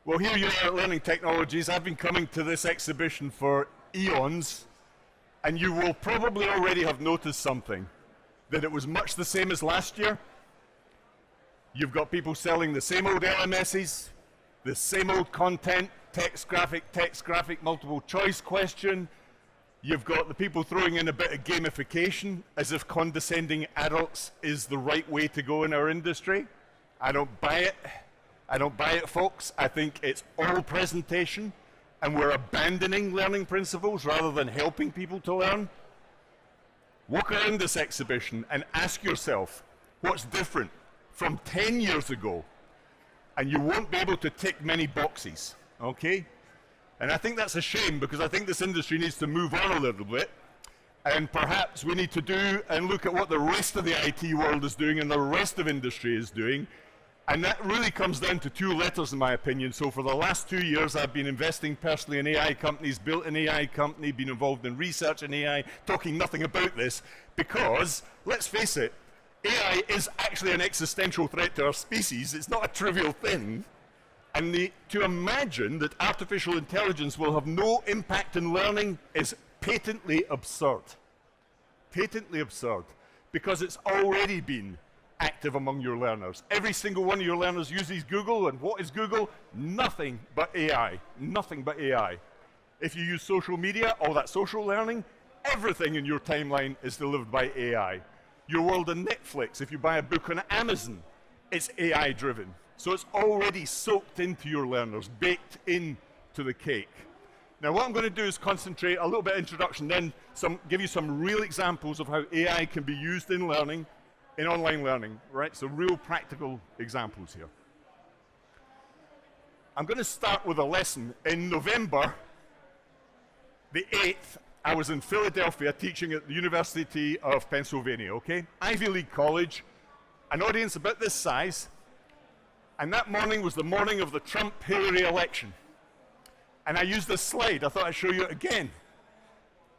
Well, here you are at Learning Technologies. I've been coming to this exhibition for eons, and you will probably already have noticed something, that it was much the same as last year. You've got people selling the same old LMSs, the same old content, text, graphic, multiple choice question. You've got the people throwing in a bit of gamification, as if condescending adults is the right way to go in our industry. I don't buy it. I don't buy it, folks. I think it's all presentation, and we're abandoning learning principles rather than helping people to learn. Walk around this exhibition and ask yourself what's different from 10 years ago, and you won't be able to tick many boxes, okay? And I think that's a shame, because I think this industry needs to move on a little bit, and perhaps we need to do and look at what the rest of the IT world is doing and the rest of industry is doing. And that really comes down to two letters, in my opinion. So for the last 2 years, I've been investing personally in AI companies, built an AI company, been involved in research in AI, talking nothing about this, because, let's face it, AI is actually an existential threat to our species. It's not a trivial thing. And to imagine that artificial intelligence will have no impact in learning is patently absurd. Patently absurd, because it's already been active among your learners. Every single one of your learners uses Google, and what is Google? Nothing but AI. Nothing but AI. If you use social media, all that social learning, everything in your timeline is delivered by AI. Your world of Netflix, if you buy a book on Amazon, it's AI driven. So it's already soaked into your learners, baked into the cake. Now what I'm going to do is concentrate a little bit of introduction, then give you some real examples of how AI can be used in learning, in online learning, right? So real practical examples here. I'm going to start with a lesson. In November the 8th, I was in Philadelphia teaching at the University of Pennsylvania, okay? Ivy League college, an audience about this size, and that morning was the morning of the Trump-Hillary election. And I used this slide. I thought I'd show you it again.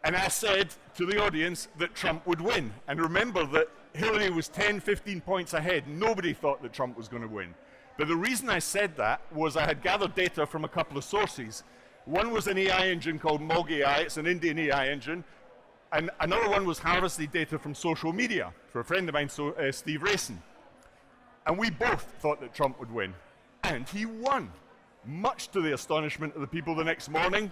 And I said to the audience that Trump would win. And remember that Hillary was 10, 15 points ahead. Nobody thought that Trump was going to win. But the reason I said that was I had gathered data from a couple of sources. One was an AI engine called Mog AI. It's an Indian AI engine. And another one was harvesting data from social media for a friend of mine, Steve Racing. And we both thought that Trump would win. And he won, much to the astonishment of the people the next morning.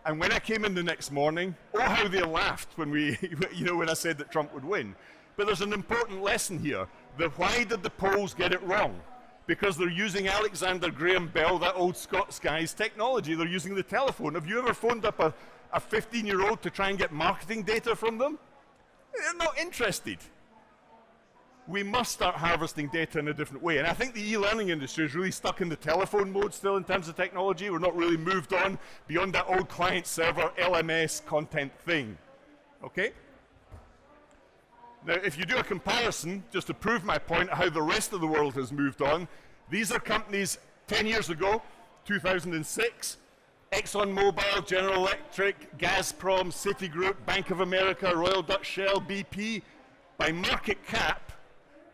And when I came in the next morning, oh, how they laughed when when I said that Trump would win. But there's an important lesson here. Why did the polls get it wrong? Because they're using Alexander Graham Bell, that old Scots guy's technology. They're using the telephone. Have you ever phoned up a 15-year-old to try and get marketing data from them? They're not interested. We must start harvesting data in a different way. And I think the e-learning industry is really stuck in the telephone mode still in terms of technology. We're not really moved on beyond that old client-server LMS content thing. Okay? Now, if you do a comparison, just to prove my point how the rest of the world has moved on, these are companies 10 years ago, 2006, ExxonMobil, General Electric, Gazprom, Citigroup, Bank of America, Royal Dutch Shell, BP. By market cap,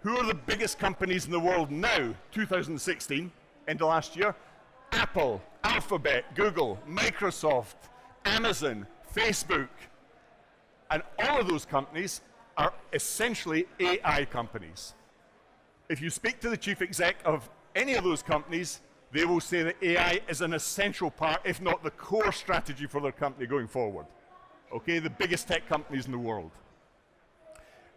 who are the biggest companies in the world now, 2016, end of last year? Apple, Alphabet, Google, Microsoft, Amazon, Facebook. And all of those companies are essentially AI companies. If you speak to the chief exec of any of those companies, they will say that AI is an essential part, if not the core strategy for their company going forward. Okay, the biggest tech companies in the world.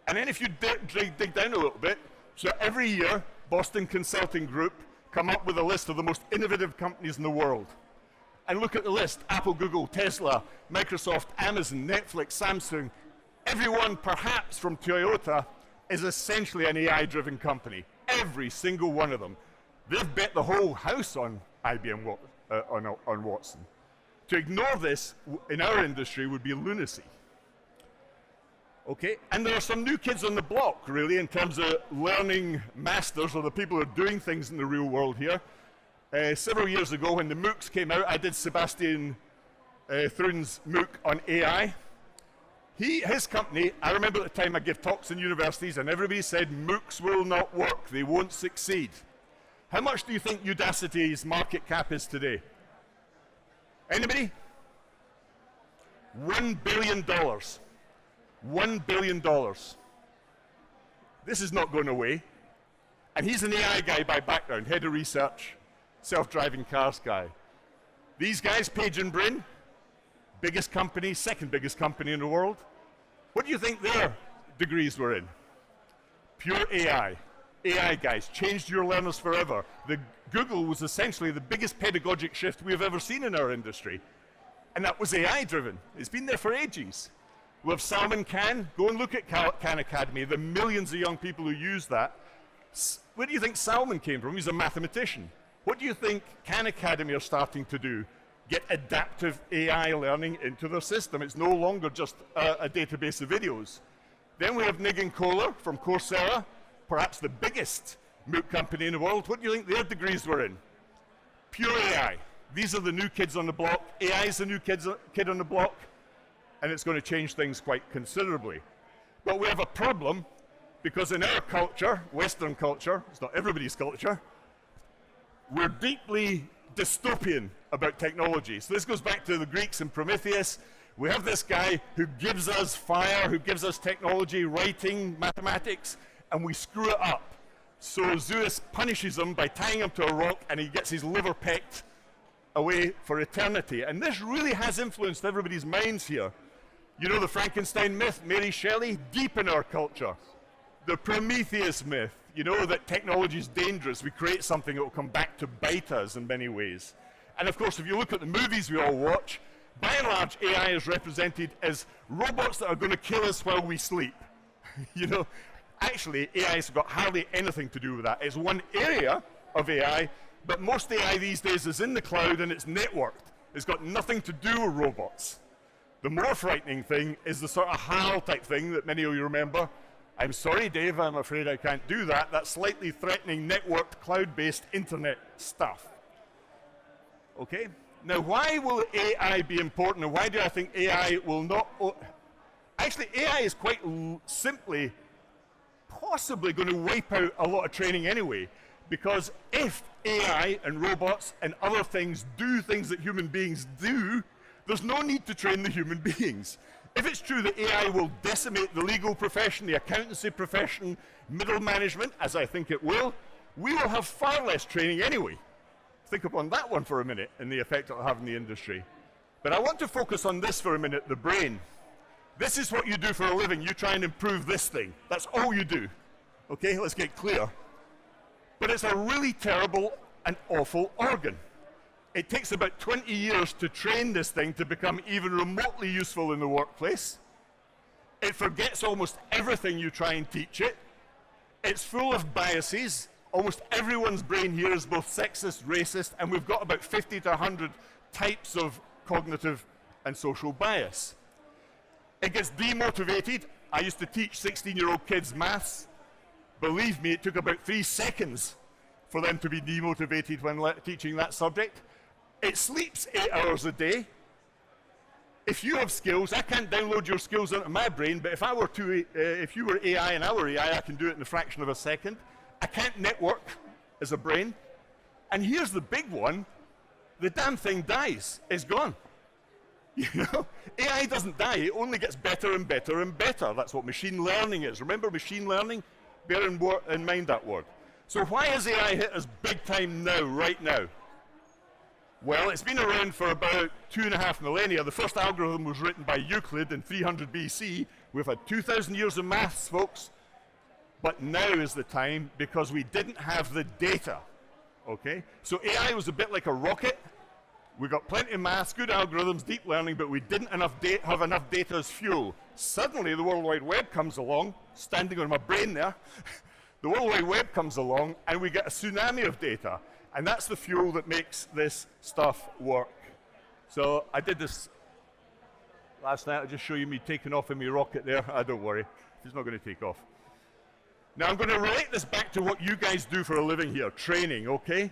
And then if you dig down a little bit, so every year, Boston Consulting Group come up with a list of the most innovative companies in the world. And look at the list: Apple, Google, Tesla, Microsoft, Amazon, Netflix, Samsung. Everyone, perhaps from Toyota, is essentially an AI-driven company. Every single one of them. They've bet the whole house on IBM, on Watson. To ignore this in our industry would be lunacy. Okay, and there are some new kids on the block, really, in terms of learning masters, or the people who are doing things in the real world here. Several years ago, when the MOOCs came out, I did Sebastian Thrun's MOOC on AI. His company, I remember at the time I gave talks in universities, and everybody said MOOCs will not work, they won't succeed. How much do you think Udacity's market cap is today? Anybody? $1 billion. $1 billion. This is not going away. And he's an AI guy by background, head of research, self-driving cars guy. These guys, Page and Brin, biggest company, second biggest company in the world. What do you think their degrees were in? Pure AI. AI guys, changed your learners forever. Google was essentially the biggest pedagogic shift we have ever seen in our industry. And that was AI driven. It's been there for ages. We have Salman Khan. Go and look at Khan Academy, the millions of young people who use that. Where do you think Salman came from? He's a mathematician. What do you think Khan Academy are starting to do? Get adaptive AI learning into their system. It's no longer just a database of videos. Then we have Nick and Kohler from Coursera, perhaps the biggest MOOC company in the world. What do you think their degrees were in? Pure AI. These are the new kids on the block. AI is the new kid on the block, and it's going to change things quite considerably. But we have a problem, because in our culture, Western culture, it's not everybody's culture, we're deeply dystopian about technology. So this goes back to the Greeks and Prometheus. We have this guy who gives us fire, who gives us technology, writing, mathematics, and we screw it up. So Zeus punishes him by tying him to a rock, and he gets his liver pecked away for eternity. And this really has influenced everybody's minds here. You know the Frankenstein myth, Mary Shelley, deep in our culture. The Prometheus myth, you know that technology is dangerous. We create something that will come back to bite us in many ways. And of course, if you look at the movies we all watch, by and large, AI is represented as robots that are going to kill us while we sleep. You know, actually, AI has got hardly anything to do with that. It's one area of AI, but most AI these days is in the cloud and it's networked. It's got nothing to do with robots. The more frightening thing is the sort of HAL type thing that many of you remember. I'm sorry, Dave, I'm afraid I can't do that. That's slightly threatening networked, cloud-based internet stuff. Okay? Now, why will AI be important, and why do I think AI will not... Actually, AI is quite simply possibly going to wipe out a lot of training anyway, because if AI and robots and other things do things that human beings do, there's no need to train the human beings. If it's true that AI will decimate the legal profession, the accountancy profession, middle management, as I think it will, we will have far less training anyway. Think upon that one for a minute and the effect it will have in the industry. But I want to focus on this for a minute, the brain. This is what you do for a living. You try and improve this thing. That's all you do. Okay, let's get clear. But it's a really terrible and awful organ. It takes about 20 years to train this thing to become even remotely useful in the workplace. It forgets almost everything you try and teach it. It's full of biases. Almost everyone's brain here is both sexist, racist, and we've got about 50 to 100 types of cognitive and social bias. It gets demotivated. I used to teach 16-year-old kids maths. Believe me, it took about 3 seconds for them to be demotivated when teaching that subject. It sleeps 8 hours a day. If you have skills, I can't download your skills into my brain, but if you were AI and I were AI, I can do it in a fraction of a second. I can't network as a brain. And here's the big one. The damn thing dies. It's gone. You know? AI doesn't die. It only gets better and better and better. That's what machine learning is. Remember machine learning? Bear in mind that word. So why has AI hit us big time now, right now? Well, it's been around for about 2.5 millennia. The first algorithm was written by Euclid in 300 BC. We've had 2,000 years of maths, folks. But now is the time because we didn't have the data. Okay? So AI was a bit like a rocket. We got plenty of maths, good algorithms, deep learning, but we didn't have enough data as fuel. Suddenly, the World Wide Web comes along, standing on my brain there. The World Wide Web comes along, and we get a tsunami of data. And that's the fuel that makes this stuff work. So I did this last night. I'll just show you me taking off in my rocket there. Don't worry, it's not going to take off. Now I'm going to relate this back to what you guys do for a living here, training, okay?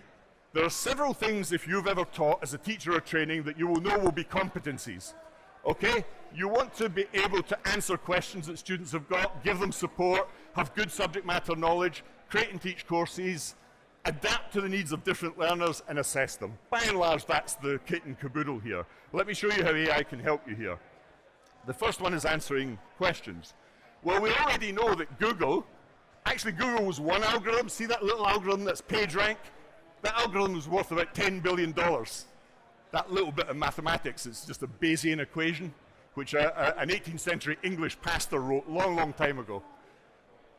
There are several things, if you've ever taught as a teacher or training, that you will know will be competencies, okay? You want to be able to answer questions that students have got, give them support, have good subject matter knowledge, create and teach courses, adapt to the needs of different learners, and assess them. By and large, that's the kit and caboodle here. Let me show you how AI can help you here. The first one is answering questions. Well, we already know that Google was one algorithm. See that little algorithm that's PageRank? That algorithm was worth about $10 billion. That little bit of mathematics, it's just a Bayesian equation, which an 18th century English pastor wrote long time ago.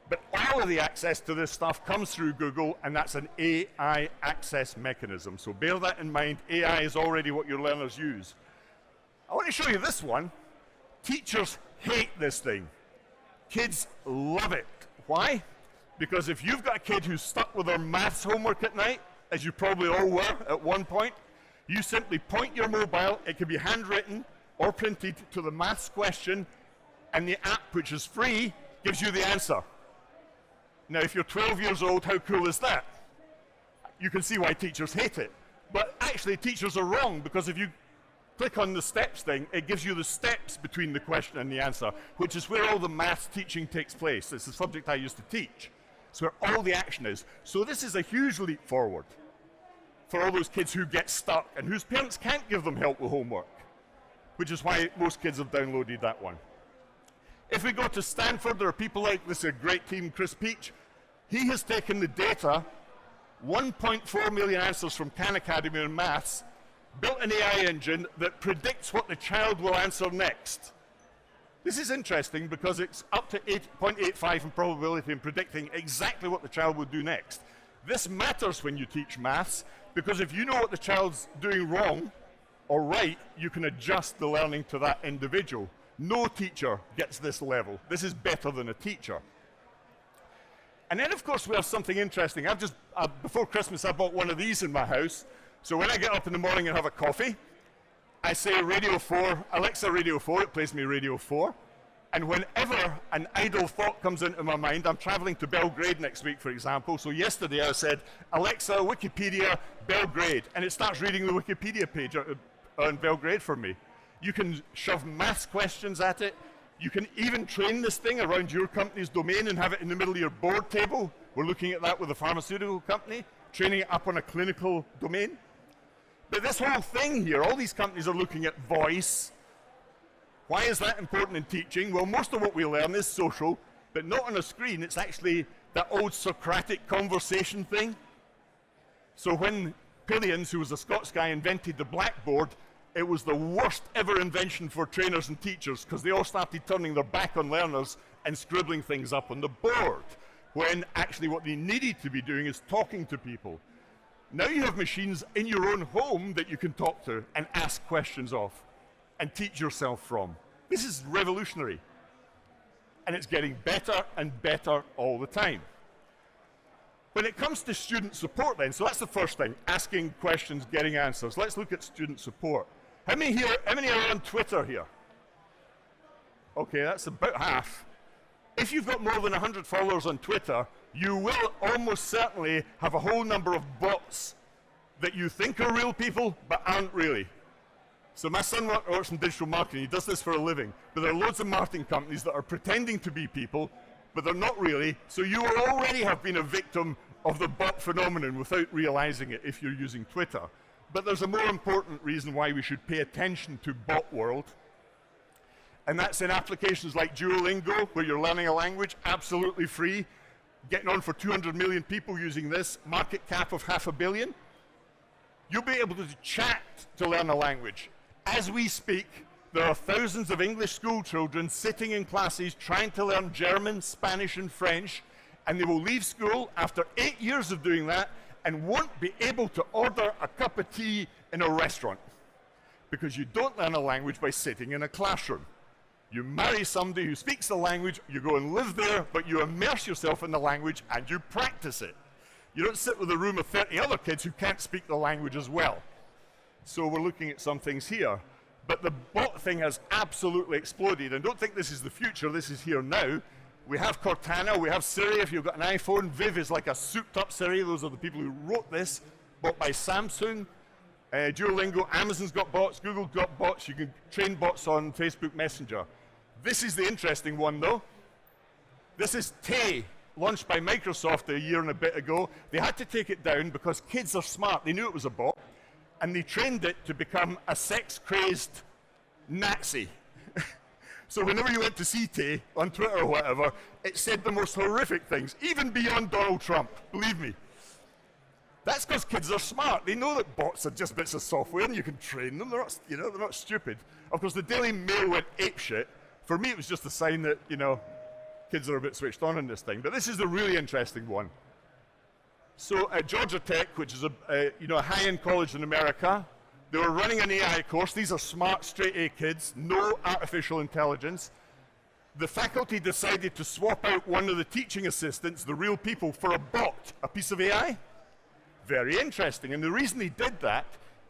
But all of the access to this stuff comes through Google, and that's an AI access mechanism. So bear that in mind. AI is already what your learners use. I want to show you this one. Teachers hate this thing. Kids love it. Why? Because if you've got a kid who's stuck with their maths homework at night, as you probably all were at one point, you simply point your mobile, it can be handwritten or printed, to the maths question, and the app, which is free, gives you the answer. Now, if you're 12 years old, how cool is that? You can see why teachers hate it. But actually, teachers are wrong, because if you click on the steps thing, it gives you the steps between the question and the answer, which is where all the maths teaching takes place. It's the subject I used to teach. It's where all the action is. So this is a huge leap forward for all those kids who get stuck and whose parents can't give them help with homework, which is why most kids have downloaded that one. If we go to Stanford, there are people like this, a great team, Chris Peach. He has taken the data, 1.4 million answers from Khan Academy in maths, built an AI engine that predicts what the child will answer next. This is interesting because it's up to 8.85 in probability in predicting exactly what the child will do next. This matters when you teach maths, because if you know what the child's doing wrong or right, you can adjust the learning to that individual. No teacher gets this level. This is better than a teacher. And then, of course, we have something interesting. Before Christmas, I bought one of these in my house. So when I get up in the morning and have a coffee, I say Radio 4, Alexa Radio 4, it plays me Radio 4. And whenever an idle thought comes into my mind, I'm traveling to Belgrade next week, for example. So yesterday I said, Alexa, Wikipedia, Belgrade. And it starts reading the Wikipedia page on Belgrade for me. You can shove maths questions at it. You can even train this thing around your company's domain and have it in the middle of your board table. We're looking at that with a pharmaceutical company, training it up on a clinical domain. But this whole thing here, all these companies are looking at voice. Why is that important in teaching? Well, most of what we learn is social, but not on a screen. It's actually that old Socratic conversation thing. So when Pillions, who was a Scots guy, invented the blackboard, it was the worst ever invention for trainers and teachers, because they all started turning their back on learners and scribbling things up on the board, when actually what they needed to be doing is talking to people. Now you have machines in your own home that you can talk to and ask questions of and teach yourself from. This is revolutionary. And it's getting better and better all the time. When it comes to student support then, so that's the first thing, asking questions, getting answers. Let's look at student support. How many are on Twitter here? Okay, that's about half. If you've got more than 100 followers on Twitter, you will almost certainly have a whole number of bots that you think are real people, but aren't really. So my son works in digital marketing. He does this for a living. But there are loads of marketing companies that are pretending to be people, but they're not really. So you will already have been a victim of the bot phenomenon without realizing it if you're using Twitter. But there's a more important reason why we should pay attention to bot world. And that's in applications like Duolingo, where you're learning a language, absolutely free. Getting on for 200 million people using this, market cap of $500 million. You'll be able to chat to learn a language. As we speak, there are thousands of English school children sitting in classes trying to learn German, Spanish, and French, and they will leave school after 8 years of doing that and won't be able to order a cup of tea in a restaurant, because you don't learn a language by sitting in a classroom. You marry somebody who speaks the language, you go and live there, but you immerse yourself in the language and you practice it. You don't sit with a room of 30 other kids who can't speak the language as well. So we're looking at some things here. But the bot thing has absolutely exploded, and don't think this is the future, this is here now. We have Cortana, we have Siri. If you've got an iPhone, Viv is like a souped-up Siri. Those are the people who wrote this, bought by Samsung. Duolingo, Amazon's got bots, Google's got bots. You can train bots on Facebook Messenger. This is the interesting one, though. This is Tay. launched by Microsoft a year and a bit ago. They had to take it down because kids are smart. They knew it was a bot, and they trained it to become a sex-crazed Nazi. So whenever you went to CT on Twitter or whatever, it said the most horrific things, even beyond Donald Trump, believe me. That's because kids are smart. They know that bots are just bits of software and you can train them. They're not, they're not stupid. Of course, the Daily Mail went apeshit. For me, it was just a sign that, kids are a bit switched on this thing. But this is the really interesting one. So at Georgia Tech, which is a high-end college in America, they were running an AI course. These are smart, straight-A kids, no artificial intelligence. The faculty decided to swap out one of the teaching assistants, the real people, for a bot, a piece of AI. Very interesting. And the reason they did that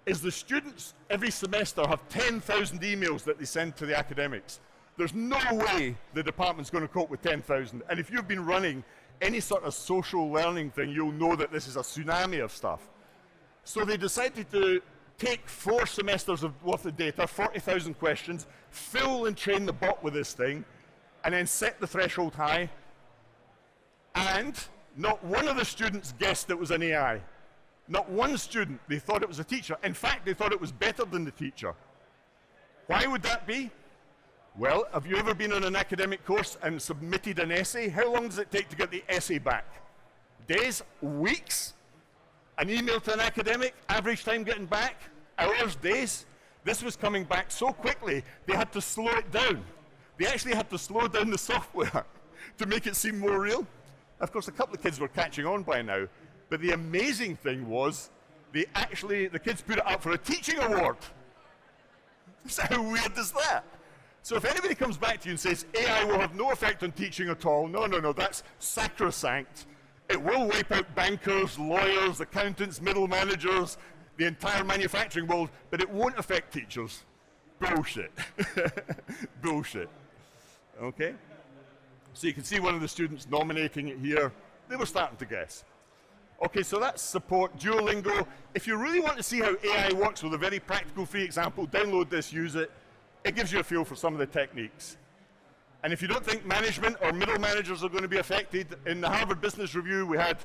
is the students every semester have 10,000 emails that they send to the academics. There's no way the department's going to cope with 10,000. And if you've been running any sort of social learning thing, you'll know that this is a tsunami of stuff. So they decided to take 4 semesters worth of data, 40,000 questions, fill and train the bot with this thing, and then set the threshold high. And not one of the students guessed it was an AI. Not one student. They thought it was a teacher. In fact, they thought it was better than the teacher. Why would that be? Well, have you ever been on an academic course and submitted an essay? How long does it take to get the essay back? Days? Weeks? An email to an academic, average time getting back? Hours? Days? This was coming back so quickly, they had to slow it down. They actually had to slow down the software to make it seem more real. Of course, a couple of kids were catching on by now. But the amazing thing was, the kids put it up for a teaching award. So how weird is that? So if anybody comes back to you and says, AI will have no effect on teaching at all, no, that's sacrosanct. It will wipe out bankers, lawyers, accountants, middle managers, the entire manufacturing world, but it won't affect teachers. Bullshit. Bullshit. Okay? So you can see one of the students nominating it here. They were starting to guess. Okay, so that's support, Duolingo. If you really want to see how AI works with a very practical free example, download this, use it. It gives you a feel for some of the techniques. And if you don't think management or middle managers are going to be affected, in the Harvard Business Review, we had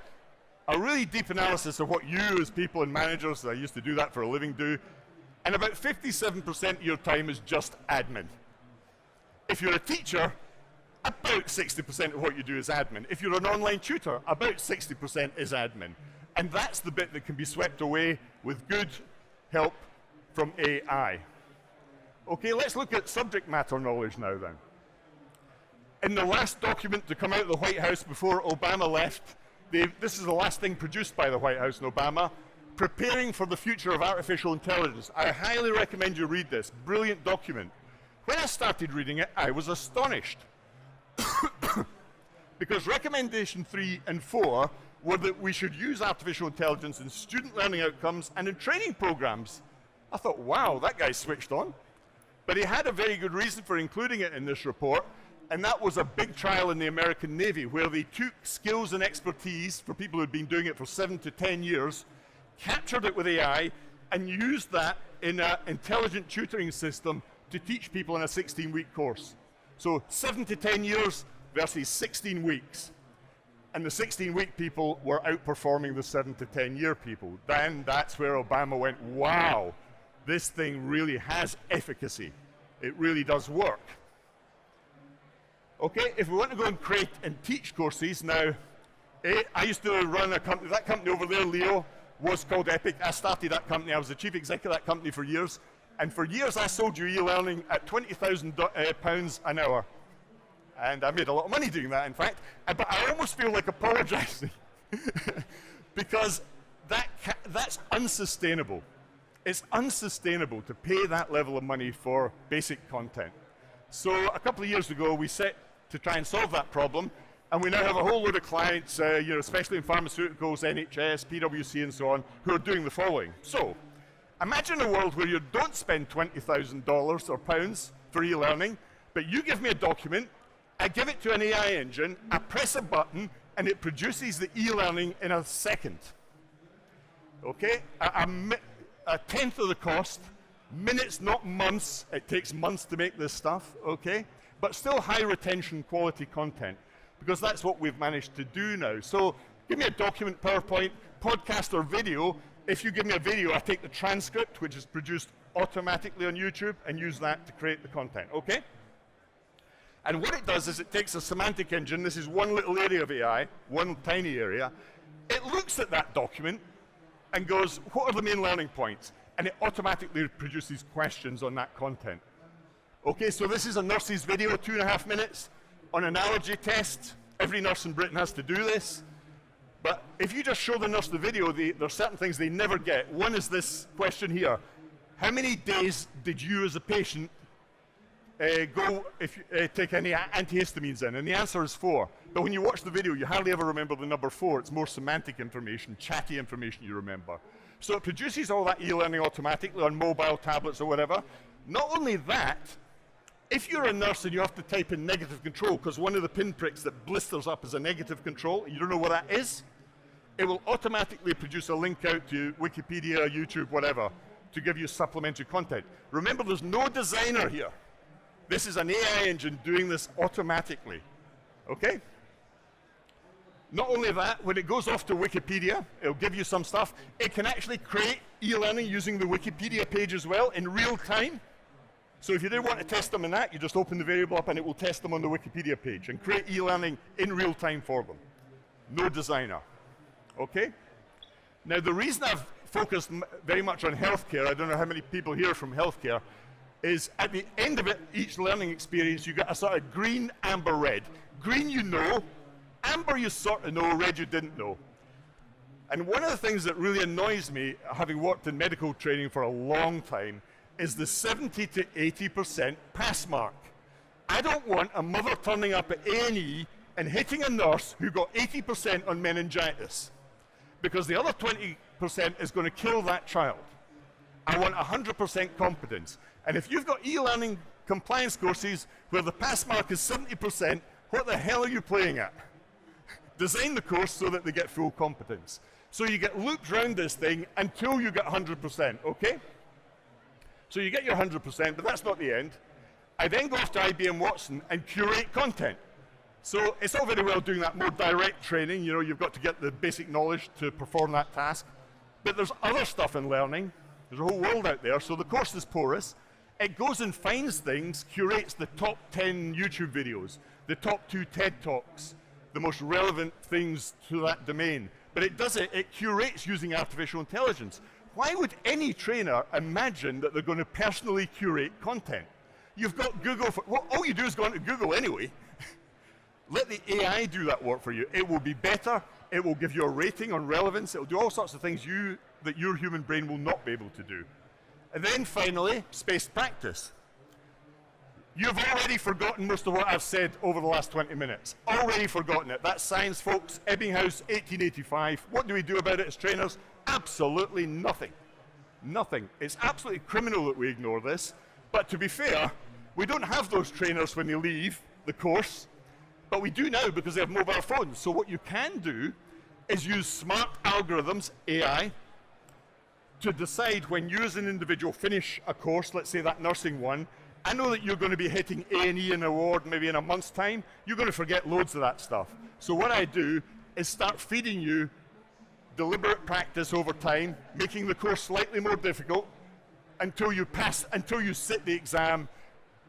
a really deep analysis of what you as people and managers, I used to do that for a living, do. And about 57% of your time is just admin. If you're a teacher, about 60% of what you do is admin. If you're an online tutor, about 60% is admin. And that's the bit that can be swept away with good help from AI. Okay, let's look at subject matter knowledge now then. In the last document to come out of the White House before Obama left, this is the last thing produced by the White House and Obama, Preparing for the Future of Artificial Intelligence. I highly recommend you read this. Brilliant document. When I started reading it, I was astonished. Because recommendation 3 and 4 were that we should use artificial intelligence in student learning outcomes and in training programs. I thought, wow, that guy switched on. But he had a very good reason for including it in this report, and that was a big trial in the American Navy where they took skills and expertise for people who had been doing it for 7 to 10 years, captured it with AI, and used that in an intelligent tutoring system to teach people in a 16-week course. So 7 to 10 years versus 16 weeks. And the 16-week people were outperforming the 7 to 10-year people. Then that's where Obama went, wow, this thing really has efficacy. It really does work. Okay, if we want to go and create and teach courses, now, I used to run a company, that company over there, Leo, was called Epic. I started that company, I was the chief executive of that company for years. And for years I sold you e-learning at £20,000 an hour. And I made a lot of money doing that, in fact. But I almost feel like apologizing because that's unsustainable. It's unsustainable to pay that level of money for basic content. So a couple of years ago, we set to try and solve that problem. And we now have a whole load of clients, especially in pharmaceuticals, NHS, PwC, and so on, who are doing the following. So imagine a world where you don't spend $20,000 or pounds for e-learning, but you give me a document, I give it to an AI engine, I press a button, and it produces the e-learning in a second. Okay? A tenth of the cost, minutes, not months. It takes months to make this stuff, okay? But still high retention quality content. because that's what we've managed to do now. So give me a document, PowerPoint, podcast or video. If you give me a video, I take the transcript, which is produced automatically on YouTube, and use that to create the content, okay? And what it does is it takes a semantic engine. This is one little area of AI, one tiny area. It looks at that document and goes, what are the main learning points? And it automatically produces questions on that content. Okay, so this is a nurse's video, 2.5 minutes, on analogy test. Every nurse in Britain has to do this. But if you just show the nurse the video, there's certain things they never get. One is this question here. How many days did you as a patient go if you take any antihistamines in? And the answer is 4. But when you watch the video, you hardly ever remember the number 4. It's more semantic information, chatty information you remember. So it produces all that e-learning automatically on mobile tablets or whatever. Not only that, if you're a nurse and you have to type in negative control, because one of the pinpricks that blisters up is a negative control, you don't know what that is, it will automatically produce a link out to Wikipedia, YouTube, whatever, to give you supplementary content. Remember, there's no designer here. This is an AI engine doing this automatically, okay? Not only that, when it goes off to Wikipedia, it'll give you some stuff. It can actually create e-learning using the Wikipedia page as well in real time. So if you did want to test them in that, you just open the variable up and it will test them on the Wikipedia page and create e-learning in real time for them. No designer, okay? Now the reason I've focused very much on healthcare, I don't know how many people here are from healthcare, is at the end of it, each learning experience, you get a sort of green, amber, red. Green you know, amber you sort of know, red you didn't know. And one of the things that really annoys me, having worked in medical training for a long time, is the 70 to 80% pass mark. I don't want a mother turning up at A&E and hitting a nurse who got 80% on meningitis, because the other 20% is going to kill that child. I want 100% competence. And if you've got e-learning compliance courses where the pass mark is 70%, what the hell are you playing at? Design the course so that they get full competence. So you get looped around this thing until you get 100%, okay? So you get your 100%, but that's not the end. I then go off to IBM Watson and curate content. So it's all very well doing that more direct training. You know, you've got to get the basic knowledge to perform that task. But there's other stuff in learning. There's a whole world out there. So the course is porous. It goes and finds things, curates the top 10 YouTube videos, the top 2 TED Talks, the most relevant things to that domain. But it does it, it curates using artificial intelligence. Why would any trainer imagine that they're going to personally curate content? You've got Google, well, all you do is go into Google anyway. Let the AI do that work for you. It will be better, it will give you a rating on relevance, it will do all sorts of things that your human brain will not be able to do. And then finally, spaced practice. You've already forgotten most of what I've said over the last 20 minutes. Already forgotten it. That's science, folks. Ebbinghaus, 1885. What do we do about it as trainers? Absolutely nothing. Nothing. It's absolutely criminal that we ignore this. But to be fair, we don't have those trainers when they leave the course, but we do now because they have mobile phones. So what you can do is use smart algorithms, AI, to decide when you as an individual finish a course, let's say that nursing one. I know that you're going to be hitting A&E in a ward maybe in a month's time. You're going to forget loads of that stuff. So what I do is start feeding you deliberate practice over time, making the course slightly more difficult until you pass, until you sit the exam,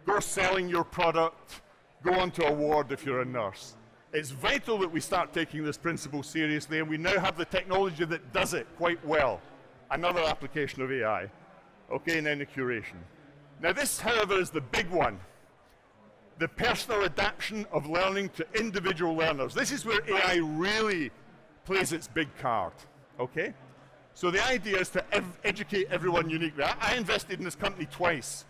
go selling your product, go onto a ward if you're a nurse. It's vital that we start taking this principle seriously, and we now have the technology that does it quite well. Another application of AI. Okay, and then the curation. Now this, however, is the big one. The personal adaption of learning to individual learners. This is where AI really plays its big card, okay? So the idea is to educate everyone uniquely. I invested in this company twice,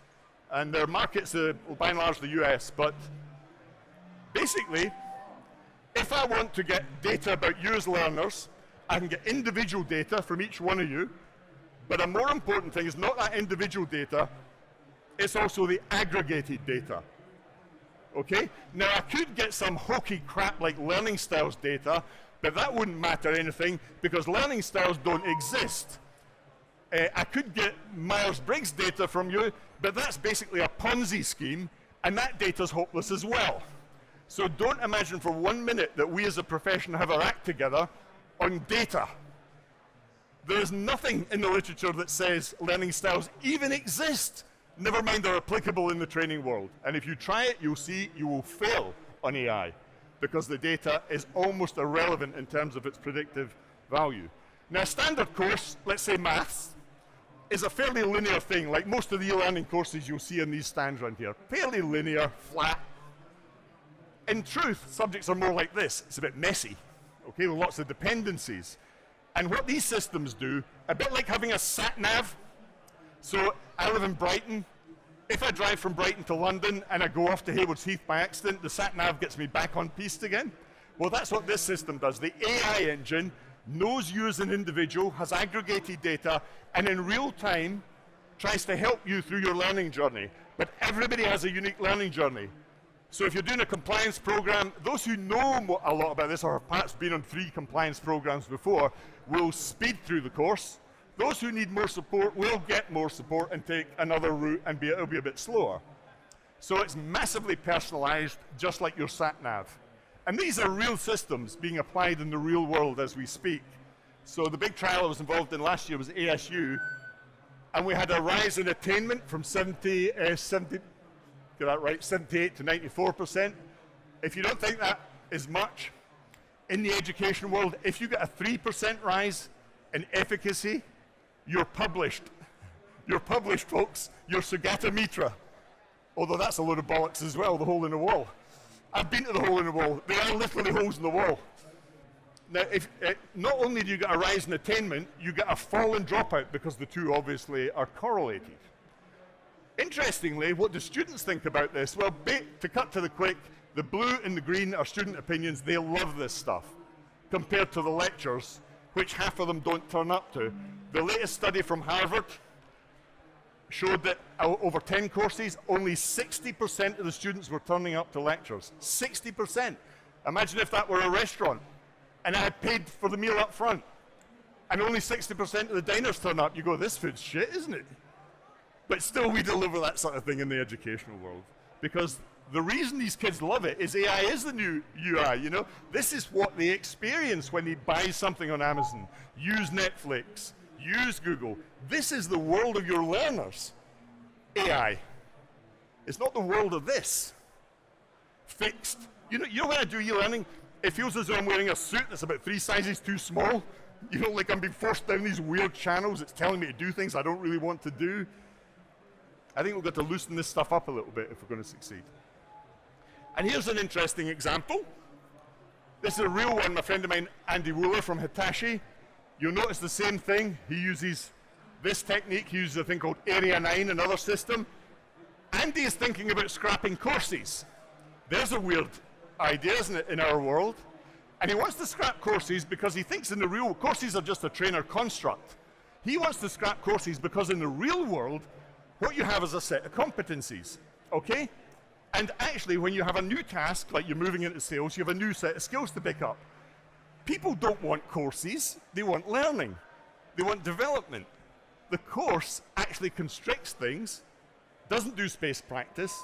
and their market's by and large the US, but basically, if I want to get data about you as learners, I can get individual data from each one of you, but a more important thing is not that individual data, it's also the aggregated data. Okay? Now I could get some hokey crap like learning styles data, but that wouldn't matter anything because learning styles don't exist. I could get Myers-Briggs data from you, but that's basically a Ponzi scheme, and that data's hopeless as well. So don't imagine for 1 minute that we as a profession have our act together on data. There is nothing in the literature that says learning styles even exist. Never mind they're applicable in the training world. And if you try it, you'll see you will fail on AI because the data is almost irrelevant in terms of its predictive value. Now, a standard course, let's say maths, is a fairly linear thing, like most of the e-learning courses you'll see in these stands around here. Fairly linear, flat. In truth, subjects are more like this. It's a bit messy, okay, with lots of dependencies. And what these systems do, a bit like having a sat-nav. So I live in Brighton. If I drive from Brighton to London and I go off to Haywards Heath by accident, the sat-nav gets me back on piste again. Well, that's what this system does. The AI engine knows you as an individual, has aggregated data, and in real time tries to help you through your learning journey. But everybody has a unique learning journey. So if you're doing a compliance program, those who know a lot about this or have perhaps been on 3 compliance programs before will speed through the course. Those who need more support will get more support and take another route and it'll be a bit slower. So it's massively personalized, just like your sat-nav. And these are real systems being applied in the real world as we speak. So the big trial I was involved in last year was ASU, and we had a rise in attainment from 78 to 94%. If you don't think that is much, in the education world, if you get a 3% rise in efficacy, you're published. You're published, folks. You're Sugata Mitra. Although that's a load of bollocks as well, the hole in the wall. I've been to the hole in the wall. There are literally holes in the wall. Now, not only do you get a rise in attainment, you get a fall in dropout because the two obviously are correlated. Interestingly, what do students think about this? Well, to cut to the quick, the blue and the green are student opinions. They love this stuff compared to the lectures, which half of them don't turn up to. The latest study from Harvard showed that over 10 courses, only 60% of the students were turning up to lectures. 60%. Imagine if that were a restaurant and I had paid for the meal up front and only 60% of the diners turn up. You go, this food's shit, isn't it? But still, we deliver that sort of thing in the educational world because the reason these kids love it is AI is the new UI, you know? This is what they experience when they buy something on Amazon, use Netflix, use Google. This is the world of your learners. AI. It's not the world of this. Fixed. You know when I do e-learning, it feels as though I'm wearing a suit that's about 3 sizes too small. You know, like I'm being forced down these weird channels. It's telling me to do things I don't really want to do. I think we've got to loosen this stuff up a little bit if we're going to succeed. And here's an interesting example. This is a real one. My friend of mine, Andy Wooler from Hitachi. You'll notice the same thing. He uses this technique. He uses a thing called Area 9, another system. Andy is thinking about scrapping courses. There's a weird idea, isn't it, in our world? And he wants to scrap courses because he thinks in the real world, courses are just a trainer construct. He wants to scrap courses because in the real world, what you have is a set of competencies, okay? And actually, when you have a new task, like you're moving into sales, you have a new set of skills to pick up. People don't want courses, they want learning. They want development. The course actually constricts things, doesn't do spaced practice,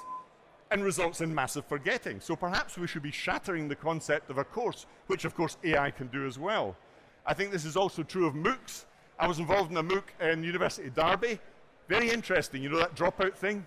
and results in massive forgetting. So perhaps we should be shattering the concept of a course, which of course AI can do as well. I think this is also true of MOOCs. I was involved in a MOOC in University of Derby. Very interesting, you know that dropout thing?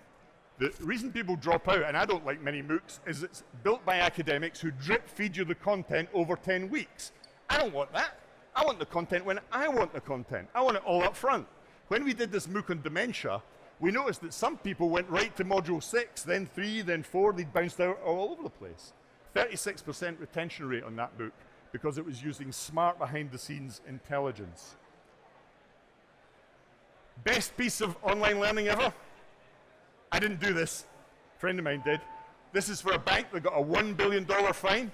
The reason people drop out, and I don't like many MOOCs, is it's built by academics who drip feed you the content over 10 weeks. I don't want that. I want the content when I want the content. I want it all up front. When we did this MOOC on dementia, we noticed that some people went right to module 6, then 3, then 4, they'd bounced out all over the place. 36% retention rate on that MOOC because it was using smart behind-the-scenes intelligence. Best piece of online learning ever? I didn't do this. A friend of mine did. This is for a bank that got a $1 billion fine.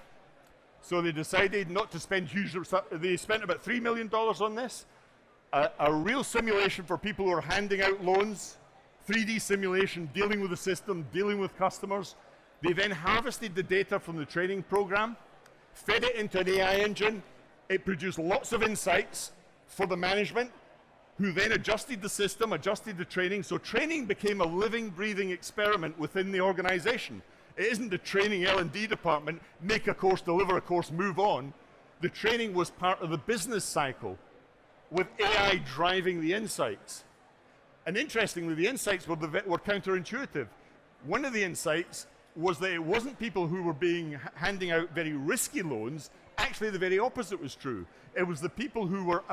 So they decided not to spend huge, they spent about $3 million on this. A real simulation for people who are handing out loans, 3D simulation, dealing with the system, dealing with customers. They then harvested the data from the training program, fed it into an AI engine. It produced lots of insights for the management, who then adjusted the system, adjusted the training. So training became a living, breathing experiment within the organization. It isn't the training L&D department, make a course, deliver a course, move on. The training was part of the business cycle with AI driving the insights. And interestingly, the insights were counterintuitive. One of the insights was that it wasn't people who were handing out very risky loans. Actually, the very opposite was true. It was the people who were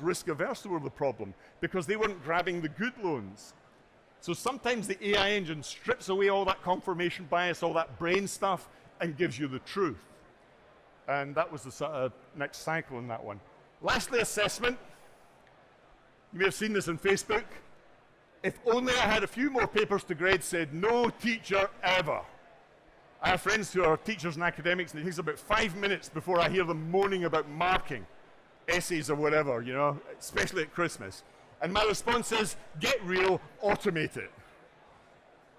risk averse, who were the problem, because they weren't grabbing the good loans. So sometimes the AI engine strips away all that confirmation bias, all that brain stuff, and gives you the truth. And that was the sort of next cycle in that one. Lastly, assessment. You may have seen this on Facebook. If only I had a few more papers to grade, said no teacher ever. I have friends who are teachers and academics, and it takes about 5 minutes before I hear them moaning about marking essays or whatever, you know, especially at Christmas. And my response is, get real, automate it.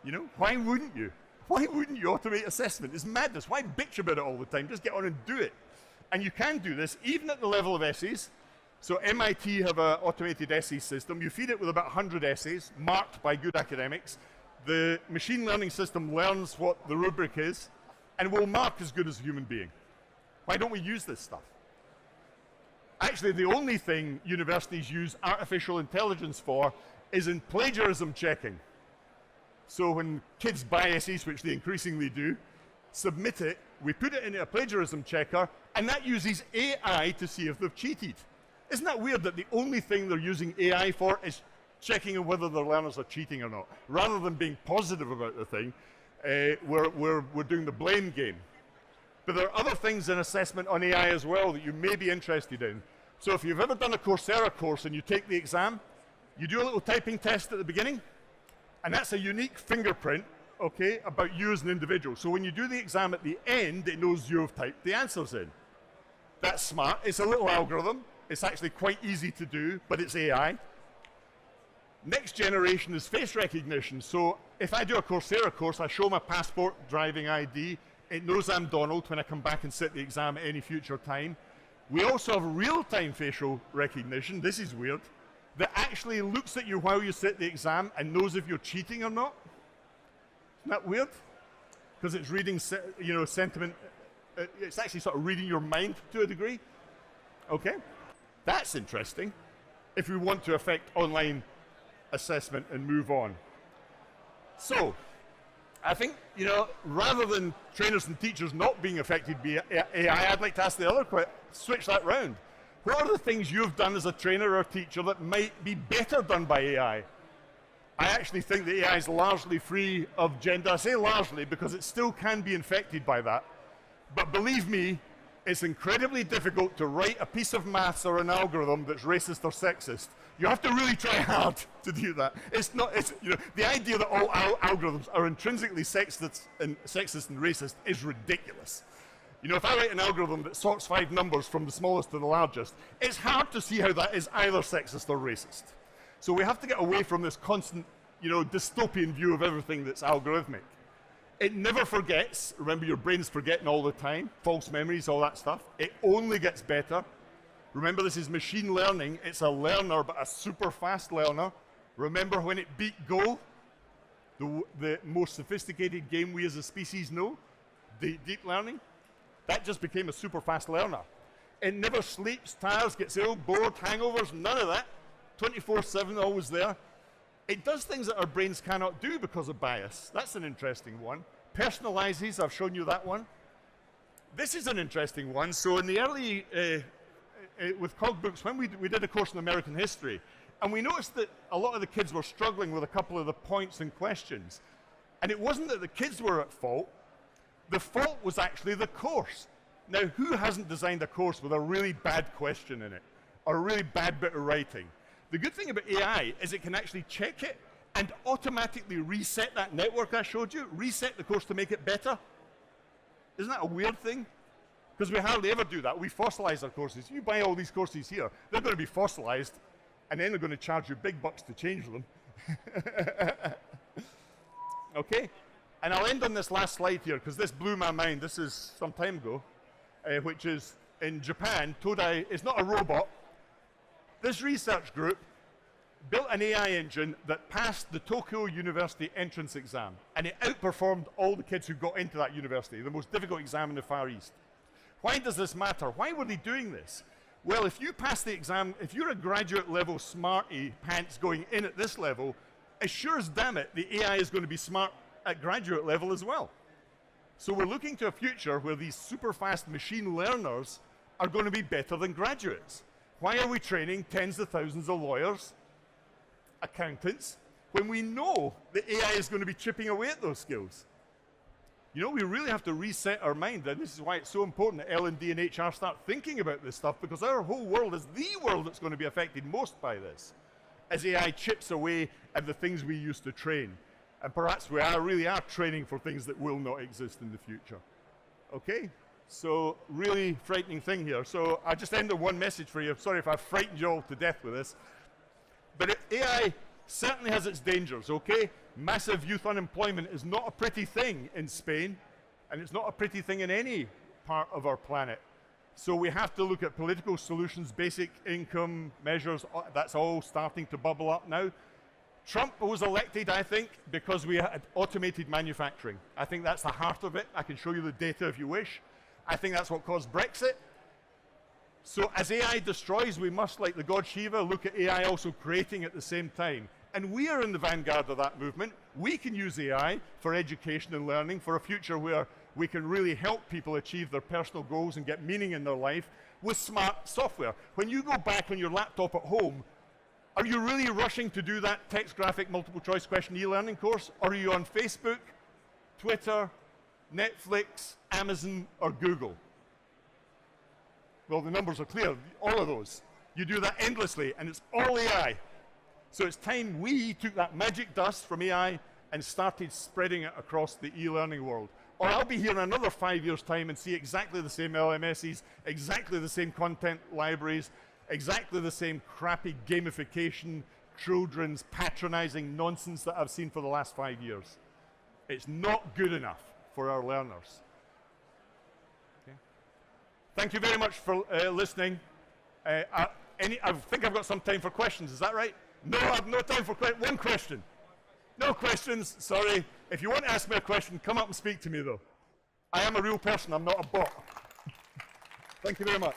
You know, why wouldn't you? Why wouldn't you automate assessment? It's madness. Why bitch about it all the time? Just get on and do it. And you can do this even at the level of essays. So MIT have an automated essay system. You feed it with about 100 essays marked by good academics. The machine learning system learns what the rubric is and will mark as good as a human being. Why don't we use this stuff? Actually, the only thing universities use artificial intelligence for is in plagiarism checking. So when kids buy essays, which they increasingly do, submit it, we put it into a plagiarism checker, and that uses AI to see if they've cheated. Isn't that weird that the only thing they're using AI for is checking on whether their learners are cheating or not? Rather than being positive about the thing, we're doing the blame game. But there are other things in assessment on AI as well that you may be interested in. So if you've ever done a Coursera course and you take the exam, you do a little typing test at the beginning, and that's a unique fingerprint, okay, about you as an individual. So when you do the exam at the end, it knows you've typed the answers in. That's smart. It's a little algorithm. It's actually quite easy to do, but it's AI. Next generation is face recognition. So if I do a Coursera course, I show my passport, driving ID. It knows I'm Donald when I come back and sit the exam at any future time. We also have real-time facial recognition. This is weird. That actually looks at you while you sit the exam and knows if you're cheating or not. Isn't that weird? Because it's reading, you know, sentiment. It's actually sort of reading your mind to a degree. Okay, that's interesting. If we want to affect online assessment and move on. So, I think, you know, rather than trainers and teachers not being affected by AI, I'd like to ask the other question, switch that round. What are the things you've done as a trainer or teacher that might be better done by AI? I actually think that AI is largely free of gender. I say largely because it still can be infected by that. But believe me, it's incredibly difficult to write a piece of maths or an algorithm that's racist or sexist. You have to really try hard to do that. It's not, you know, the idea that all algorithms are intrinsically sexist and racist is ridiculous. You know, if I write an algorithm that sorts 5 numbers from the smallest to the largest, it's hard to see how that is either sexist or racist. So we have to get away from this constant, you know, dystopian view of everything that's algorithmic. It never forgets. Remember, your brain's forgetting all the time. False memories, all that stuff. It only gets better. Remember, this is machine learning. It's a learner, but a super fast learner. Remember when it beat Go? The most sophisticated game we as a species know? Deep learning? That just became a super fast learner. It never sleeps, tires, gets ill, bored, hangovers, none of that. 24/7, always there. It does things that our brains cannot do because of bias. That's an interesting one. Personalizes, I've shown you that one. This is an interesting one. So in the early, with Cogbooks, when we did a course in American history, and we noticed that a lot of the kids were struggling with a couple of the points and questions. And it wasn't that the kids were at fault. The fault was actually the course. Now, who hasn't designed a course with a really bad question in it, or a really bad bit of writing? The good thing about AI is it can actually check it and automatically reset that network I showed you, reset the course to make it better. Isn't that a weird thing? Because we hardly ever do that. We fossilize our courses. You buy all these courses here, they're going to be fossilized, and then they're going to charge you big bucks to change them. Okay? And I'll end on this last slide here, because this blew my mind. This is some time ago, which is in Japan, Todai is not a robot. This research group built an AI engine that passed the Tokyo University entrance exam, and it outperformed all the kids who got into that university, the most difficult exam in the Far East. Why does this matter? Why were they doing this? Well, if you pass the exam, if you're a graduate level smarty pants going in at this level, as sure as damn it, the AI is going to be smart at graduate level as well. So we're looking to a future where these super fast machine learners are going to be better than graduates. Why are we training tens of thousands of lawyers, accountants, when we know the AI is going to be chipping away at those skills? You know, we really have to reset our mind, and this is why it's so important that L&D and HR start thinking about this stuff, because our whole world is the world that's going to be affected most by this, as AI chips away at the things we used to train. And perhaps we really are training for things that will not exist in the future. Okay? So, really frightening thing here. So, I just end with one message for you. Sorry if I've frightened you all to death with this. But AI certainly has its dangers, okay? Massive youth unemployment is not a pretty thing in Spain, and it's not a pretty thing in any part of our planet. So we have to look at political solutions, basic income measures, that's all starting to bubble up now. Trump was elected, I think, because we had automated manufacturing. I think that's the heart of it. I can show you the data if you wish. I think that's what caused Brexit. So as AI destroys, we must, like the god Shiva, look at AI also creating at the same time. And we are in the vanguard of that movement. We can use AI for education and learning, for a future where we can really help people achieve their personal goals and get meaning in their life with smart software. When you go back on your laptop at home, are you really rushing to do that text graphic multiple choice question e-learning course? Or are you on Facebook, Twitter, Netflix, Amazon, or Google? Well, the numbers are clear, all of those. You do that endlessly, and it's all AI. So it's time we took that magic dust from AI and started spreading it across the e-learning world. Or I'll be here in another 5 years' time and see exactly the same LMSs, exactly the same content libraries, exactly the same crappy gamification, children's patronizing nonsense that I've seen for the last 5 years. It's not good enough for our learners. Okay. Thank you very much for listening. I think I've got some time for questions, is that right? No, I have no time for one question. No questions, sorry. If you want to ask me a question, come up and speak to me though. I am a real person, I'm not a bot. Thank you very much.